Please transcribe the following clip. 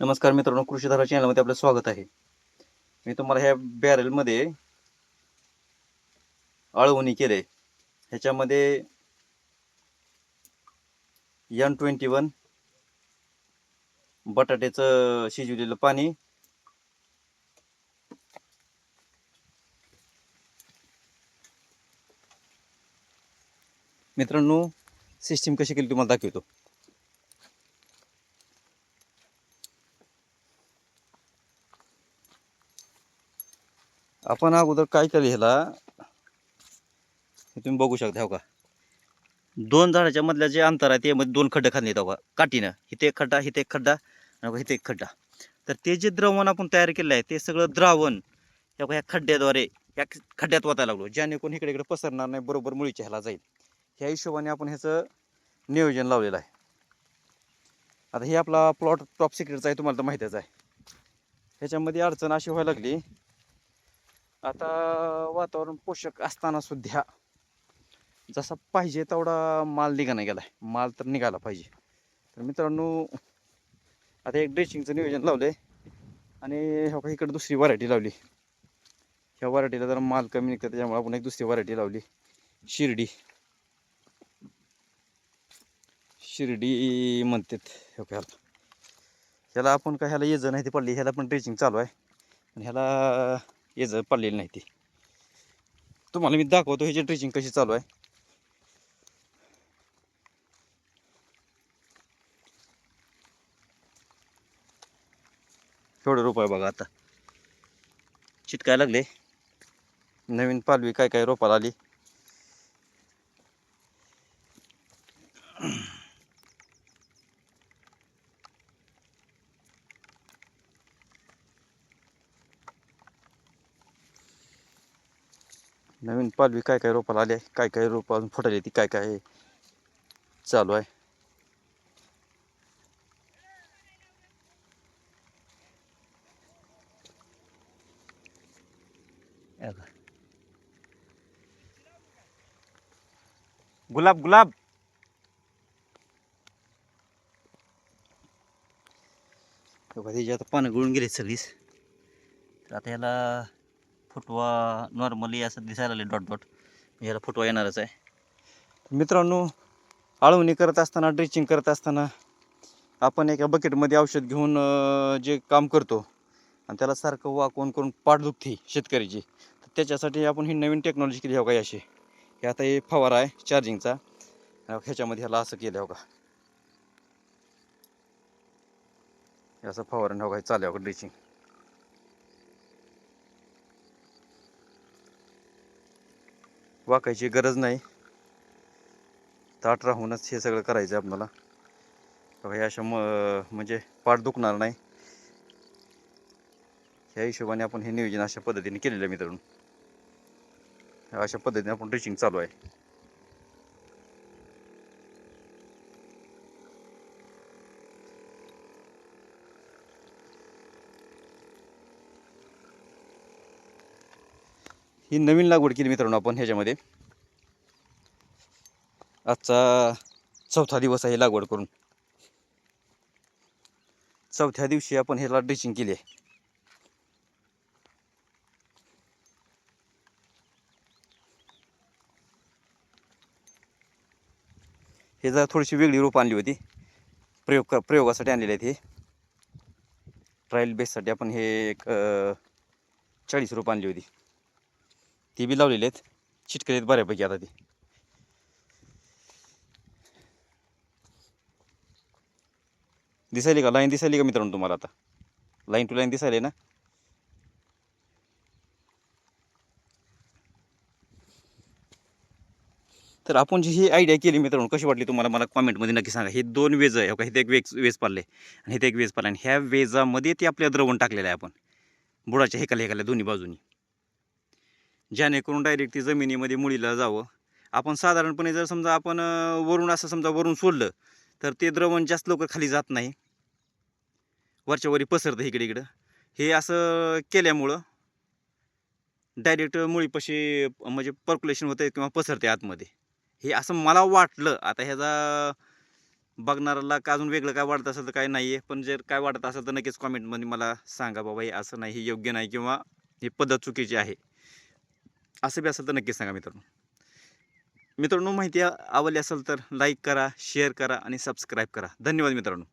नमस्कार मित्रांनो, कृषीधारा चॅनलमध्ये आपलं स्वागत आहे. मी तुम्हाला ह्या बॅरलमध्ये आळवणी केले. ह्याच्यामध्ये N21 बटाट्याचं शिजवलेलं पाणी, मित्रांनो सिस्टीम कशी केली तुम्हाला दाखवतो. आपण अगोदर काय केलं, ह्याला हे तुम्ही बघू शकता. हो का, 2 झाडाच्या मधल्या जे अंतर आहे त्यामध्ये 2 खड्डे खाल्ले हो का काठीनं. इथे एक खड्डा, इथे एक खड्डा आणि इथे एक खड्डा. तर ते जे द्रावण आपण तयार केलं आहे ते सगळं द्रावण ह्या खड्ड्याद्वारे या खड्ड्यात वाचायला लागलो, जेणेकरून इकडे इकडे पसरणार नाही, बरोबर मुळीच्या ह्याला जाईल. ह्या हिशोबाने आपण ह्याचं नियोजन लावलेलं आहे. आता हे आपला प्लॉट टॉप सिक्रेटचा आहे, तुम्हाला तर माहितीच आहे. ह्याच्यामध्ये अडचण अशी व्हायला लागली, आता वातावरण पोषक असताना सुद्धा जसा पाहिजे तेवढा माल निघाला गेलाय. माल तर निघाला पाहिजे. तर मित्रांनो, आता एक ड्रेसिंगचं नियोजन लावलंय आणि इकडे दुसरी व्हरायटी लावली. ह्या व्हरायटीला जरा माल कमी निघतात, त्याच्यामुळे आपण एक दुसरी व्हरायटी लावली, शिर्डी म्हणतात. ह्याला आपण काय, ह्याला येज नाही ती पडली, ह्याला पण ड्रेसिंग चालू आहे आणि ह्याला येज पडलेली नाही ती. तुम्हाला मी दाखवतो ह्याची ड्रेसिंग कशी चालू आहे. थोडं रोप आहे बघा, आता चिटकायला लागले. नवीन पालवी काय काय रोपाला आली. नवीन पालवी काय काय रोपाला आली आहे, काय काय रोप अजून फुटायली ती, काय काय चालू आहे. गुलाब गुलाब त्याची आता पानं गळून गेली सगळीच. तर आता ह्याला फुटवा नॉर्मली असं दिसायला लागले डॉट डॉट, ह्याला फुटवा येणारच आहे. मित्रांनो, आळवणी करत असताना, ड्रेचिंग करत असताना आपण एका बकेटमध्ये औषध घेऊन जे काम करतो आणि त्याला सारखं वाकवून करून पाठ दुखते शेतकऱ्याची, तर त्याच्यासाठी आपण ही नवीन टेक्नॉलॉजी केली हो का. अशी हे आता हे फवारा आहे चार्जिंगचा, ह्याच्यामध्ये ह्याला असं केलं हो का, असं फवारण हो का चालू आहे ड्रेचिंग. वाकायची गरज नाही, ताट राहूनच हे सगळं करायचं आहे आपल्याला. हे अशा म्हणजे पाठ दुखणार नाही, ह्या हिशोबाने आपण हे नियोजन अशा पद्धतीने केलेलं आहे मित्रांनो. अशा पद्धतीने आपण ड्रेचिंग चालू आहे. ही नवीन लागवड केली मित्रांनो आपण ह्याच्यामध्ये. आजचा 4था दिवस आहे लागवड करून. 4थ्या दिवशी आपण ह्याला ड्रेचिंग केली आहे. हे जरा थोडीशी वेगळी रोप आणली होती, प्रयोगासाठी आणलेली आहेत. हे ट्रायल बेससाठी आपण हे एक 40 रोप आणली होती, ती बी लावलेली आहेत. चिटकलेत बऱ्यापैकी आता ती. दिसायली का लाईन, दिसायली का मित्रांनो तुम्हाला? आता लाईन टू लाईन दिसायली ना. तर आपण जी ही आयडिया केली मित्रांनो, कशी वाटली तुम्हाला मला कॉमेंटमध्ये नक्की सांगा. हे 2 वेज आहे का, इथे एक वेज पाडले आणि इथे एक वेज पाडले, आणि ह्या वेजामध्ये ते आपल्या द्रवण टाकलेलं आहे आपण बुडाच्या हेकाल्या दोन्ही बाजूनी, जेणेकरून डायरेक्ट ती जमिनीमध्ये मुळीला जावं. आपण साधारणपणे जर समजा आपण वरून असं समजा वरून सोडलं तर ते द्रवण जास्त लवकर खाली जात नाही, वरच्या वरी पसरतं इकडे इकडं. हे असं केल्यामुळं डायरेक्ट मुळीपाशी म्हणजे पर्क्युलेशन होतं किंवा पसरते आतमध्ये, हे असं मला वाटलं. आता ह्याचा बघणाऱ्याला का अजून वेगळं काय वाटत असेल तर काय नाही आहे, पण जर काय वाटत असेल तर नक्कीच कॉमेंटमध्ये मला सांगा बाबा हे असं नाही, हे योग्य नाही किंवा ही पद्धत चुकीची आहे, असं बी असेल तर नक्कीच सांगा मित्रांनो. मित्रांनो माहिती आवडली असेल तर लाईक करा, शेअर करा आणि सबस्क्राईब करा. धन्यवाद मित्रांनो.